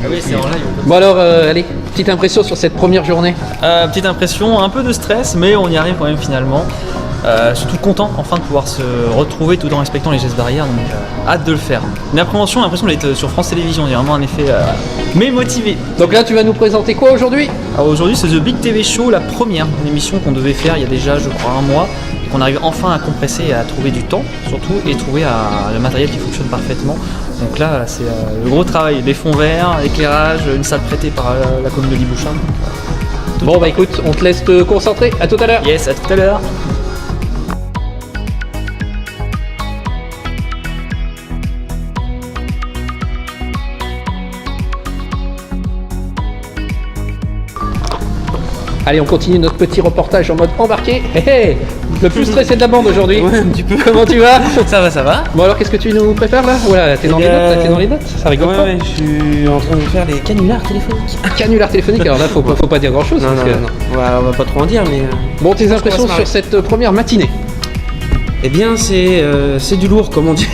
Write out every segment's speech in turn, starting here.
Oui, c'est en live. Bon alors, allez, petite impression sur cette première journée. Petite impression, un peu de stress, mais on y arrive quand même finalement. Surtout content enfin de pouvoir se retrouver tout en respectant les gestes barrières, donc hâte de le faire. Une appréhension, l'impression d'être sur France Télévisions, il y a vraiment un effet mais motivé. Donc là, tu vas nous présenter quoi aujourd'hui? Alors aujourd'hui c'est The Big TV Show, la première, une émission qu'on devait faire il y a déjà je crois un mois et qu'on arrive enfin à compresser et à trouver du temps surtout et trouver le matériel qui fonctionne parfaitement. Donc là c'est le gros travail, des fonds verts, éclairage, une salle prêtée par la commune de Libouchard. Bon bah écoute, on te laisse te concentrer, à tout à l'heure. Yes, à tout à l'heure. Allez, on continue notre petit reportage en mode embarqué. Le plus stressé de la bande aujourd'hui. Ouais, un petit peu. Comment tu vas? Ça va, ça va. Bon alors, qu'est-ce que tu nous prépares là? Voilà, t'es dans les notes, là, t'es dans les notes. Ça rigole pas. Ouais, je suis en train de faire des canulars téléphoniques. Canular téléphonique, alors là, faut pas dire grand chose. Non, on va pas trop en dire, mais... Bon, tes impressions se marrer. sur cette première matinée? Eh bien, c'est du lourd, comme on dit.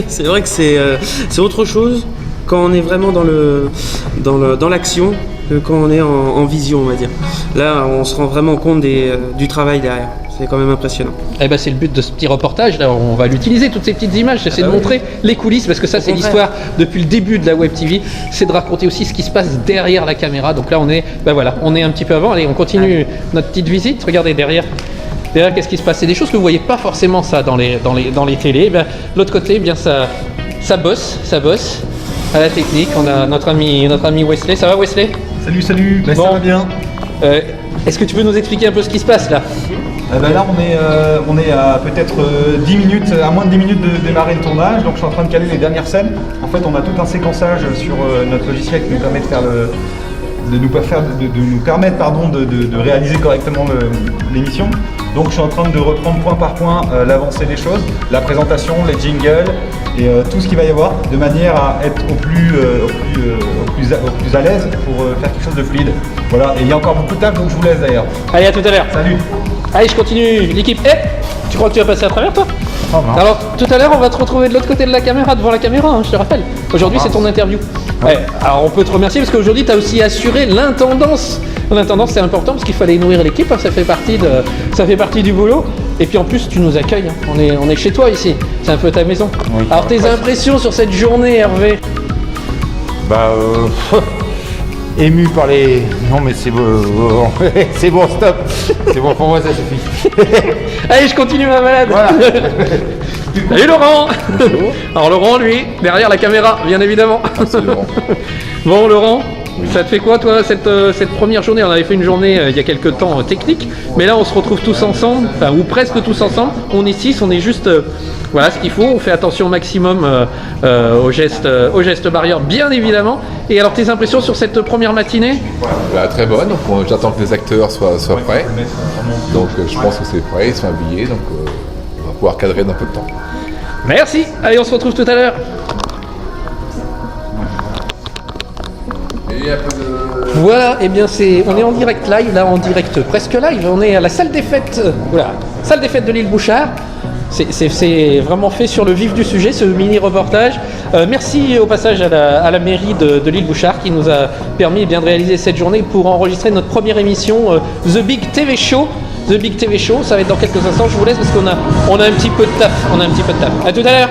C'est vrai que c'est autre chose quand on est vraiment dans l'action que quand on est en vision, on va dire. Là, on se rend vraiment compte du travail derrière. C'est quand même impressionnant. Eh ben c'est le but de ce petit reportage, là on va l'utiliser, toutes ces petites images, j'essaie de montrer les coulisses, parce que ça c'est l'histoire depuis le début de la Web TV, c'est de raconter aussi ce qui se passe derrière la caméra. Donc là on est, on est un petit peu avant, allez on continue notre petite visite, regardez derrière. Derrière qu'est-ce qui se passe? C'est des choses que vous voyez pas forcément ça dans les télés. L'autre côté, ça bosse à la technique. On a notre ami Wesley, ça va Wesley? Salut, ça va bien. Est-ce que tu peux nous expliquer un peu ce qui se passe là? Là on est à peut-être 10 minutes, à moins de 10 minutes de démarrer le tournage, donc je suis en train de caler les dernières scènes. En fait on a tout un séquençage sur notre logiciel qui nous permet de nous permettre de réaliser correctement l'émission. Donc je suis en train de reprendre point par point l'avancée des choses, la présentation, les jingles et tout ce qu'il va y avoir, de manière à être au plus à l'aise pour faire quelque chose de fluide. Voilà, et il y a encore beaucoup de tâches, donc je vous laisse d'ailleurs. Allez, à tout à l'heure. Salut. Allez, je continue l'équipe. Tu crois que tu vas passer à travers toi? Alors, tout à l'heure, on va te retrouver de l'autre côté de la caméra, devant la caméra, hein, je te rappelle. Aujourd'hui, c'est ton interview. Ouais, alors, on peut te remercier parce qu'aujourd'hui, tu as aussi assuré l'intendance. L'intendance, c'est important parce qu'il fallait nourrir l'équipe, hein, ça fait partie du boulot. Et puis en plus, tu nous accueilles, hein. On est chez toi ici, c'est un peu ta maison. Oui, alors, tes impressions sur cette journée, Hervé? Ému par les... Non mais c'est bon, c'est bon, stop. C'est bon, pour moi ça suffit. Allez, je continue ma balade. Voilà. Salut Laurent. Alors Laurent, lui, derrière la caméra, bien évidemment. Absolument. Bon Laurent, ça te fait quoi toi cette première journée? On avait fait une journée il y a quelques temps technique, mais là on se retrouve tous ensemble, enfin ou presque tous ensemble. On est 6, on est juste... voilà ce qu'il faut, on fait attention au maximum aux gestes barrières, bien évidemment. Et alors tes impressions sur cette première matinée? Très bonne, donc j'attends que les acteurs soient prêts. Donc je pense que c'est prêt, ils sont habillés, donc on va pouvoir cadrer dans peu de temps. Merci, allez on se retrouve tout à l'heure. Et un peu de... Voilà, et bien on est en direct live, là en direct presque live, on est à la salle des fêtes, salle des fêtes de l'île Bouchard. C'est vraiment fait sur le vif du sujet, ce mini reportage. Merci au passage à la mairie de l'île Bouchard qui nous a permis de réaliser cette journée pour enregistrer notre première émission The Big TV Show. The Big TV Show, ça va être dans quelques instants, je vous laisse parce qu'on a un petit peu de taf. A tout à l'heure.